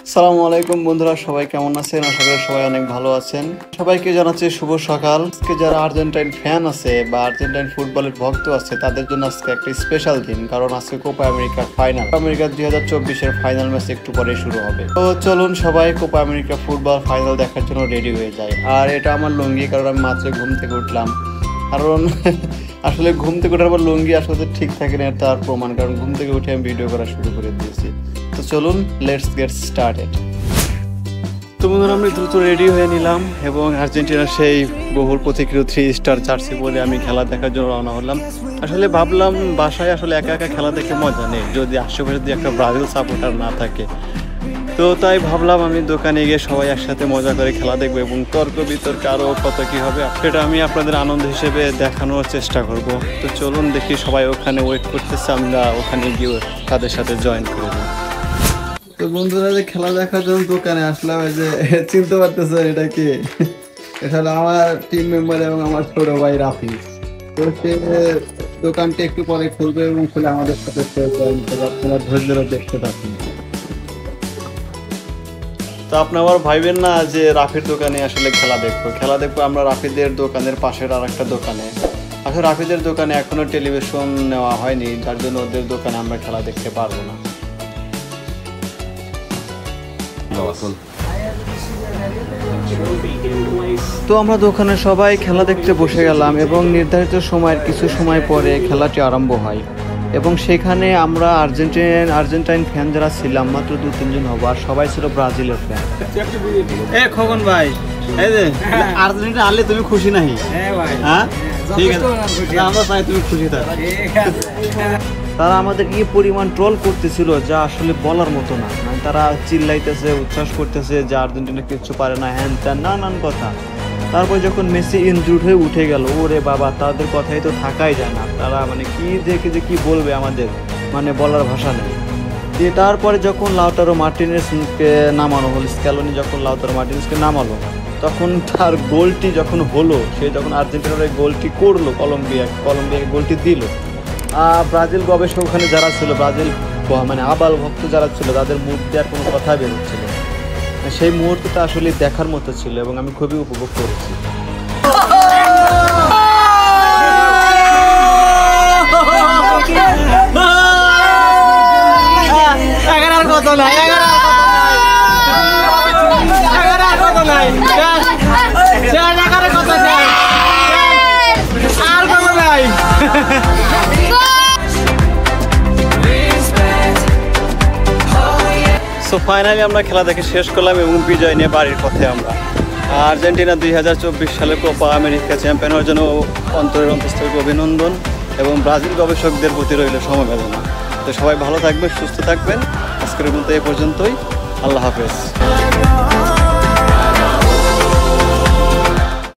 আসসালামু আলাইকুম বন্ধুরা, সবাই কেমন আছেন? আশা করি সবাই অনেক ভালো আছেন। সবাইকে জানাচ্ছি শুভ সকাল। আজকে যারা আর্জেন্টাইন ফ্যান আছে বা আর্জেন্টাইন ফুটবলের ভক্ত আছে তাদের জন্য আজকে একটা স্পেশাল দিন, কারণ আজকে কোপা আমেরিকার ফাইনাল। কোপা আমেরিকা 2024-এর ফাইনাল ম্যাচ একটু পরে শুরু হবে। তো চলুন সবাই কোপা আমেরিকা ফুটবল ফাইনাল দেখার জন্য রেডি হয়ে যায়। আর এটা আমার লুঙ্গি, কারণ আমি মাত্র ঘুম থেকে উঠলাম। কারণ আসলে ঘুম থেকে ওঠার পর লুঙ্গি আসলে ঠিক থাকে না, তার প্রমাণ। কারণ ঘুম থেকে উঠে আমি ভিডিও করা শুরু করে দিয়েছি। তো চলুন, লেটস গেট স্টার্টেড। তো বন্ধুরা, আমি দ্রুত রেডি হয়ে নিলাম এবং আর্জেন্টিনার সেই বহুল প্রতীক্ষিত 3 স্টার জার্সি পরে আমি খেলা দেখার জন্য রওনা হলাম। আসলে ভাবলাম বাসায় আসলে একা একা খেলা দেখে মজা নেই যদি আশেপাশে যদি একটা ব্রাজিল সাপোর্টার না থাকে। তো তাই ভাবলাম আমি দোকানে গিয়ে সবাই একসাথে মজা করে খেলা দেখবো এবং তর্ক বিতর্ক আরও কত কী হবে সেটা আমি আপনাদের আনন্দ হিসেবে দেখানোর চেষ্টা করব। তো চলুন দেখি, সবাই ওখানে ওয়েট করতেছে, আমরা ওখানে গিয়ে তাদের সাথে জয়েন করে দিই। তো বন্ধুরা, যে খেলা দেখার জন্য দোকানে আসলাম, এই যে চিনতে পারতেছেন এটা কি? এটা হলো আমার টিম মেম্বার এবং আমার ছোট ভাই রাফি। তো সে দোকানটি একটু পরে খুলবে এবং খুলে আমাদের সাথে জয়েন করবে। আপনারা ধৈর্য দেখতে পাচ্ছেন। তো আপনি আবার ভাইবেন না যে রাফির দোকানে আসলে খেলা দেখবো আমরা রাফিদের দোকানের পাশের আর একটা দোকানে। আসলে রাফিদের দোকানে এখনো টেলিভিশন নেওয়া হয়নি, যার জন্য ওদের দোকানে আমরা খেলা দেখতে পারবো না। তো আমরা দোকানে সবাই খেলা দেখতে বসে গেলাম এবং নির্ধারিত সময়ের কিছু সময় পরে খেলাটি আরম্ভ হয় এবং সেখানে আমরা আর্জেন্টাইন ফ্যান যারা ছিলাম মাত্র 2-3 জন হবো, আর সবাই ছিল ব্রাজিলের ফ্যান। খগন ভাই, এই যে আর্জেন্টিনা হারলে তুমি খুশি নাহি? হ্যাঁ, ঠিক আছে, আমরা চাই তুমি খুশি থাকো। তারা আমাদের কি পরিমাণ ট্রল করতেছিল যা আসলে বলার মতো না। মানে তারা চিল্লাইতেছে, উচ্ছ্বাস করতেছে যে আর্জেন্টিনা কিচ্ছু পারে না, হ্যান ত্যান নানান কথা। তারপর যখন মেসি ইনজুর্ড হয়ে উঠে গেল, ওরে বাবা, তাদের কথাই তো থাকাই যায় না। তারা মানে কি দেখে যে কি বলবে আমাদের, মানে বলার ভাষা নেই। তারপরে যখন লাউতারো মার্টিনেজকে নামানো হলো, স্ক্যালোনি যখন লাউতারো মার্টিনেজকে নামালো, তখন তার গোলটি যখন হলো, সে যখন আর্জেন্টিনার গোলটি করলো, কলম্বিয়াকে গোলটি দিল, ব্রাজিল গবেষক ওখানে যারা ছিল, ব্রাজিল মানে আবাল ভক্ত যারা ছিল, তাদের মুখ দিয়ে আর কোনো কথা বেরোচ্ছিল। সেই মুহূর্তটা আসলে দেখার মতো ছিল এবং আমি খুবই উপভোগ করেছি। সো ফাইনালি আমরা খেলা দেখে শেষ করলাম এবং বিজয় নিয়ে বাড়ির পথে আমরা। আর্জেন্টিনা 2024 সালে কোপা আমেরিকা চ্যাম্পিয়ন হওয়ার জন্য অন্তরের অন্তঃস্থল অভিনন্দন এবং ব্রাজিল গবেষকদের প্রতি রইল সমবেদনা। তো সবাই ভালো থাকবেন, সুস্থ থাকবেন। আজকের মতো এই পর্যন্তই। আল্লাহ হাফেজ।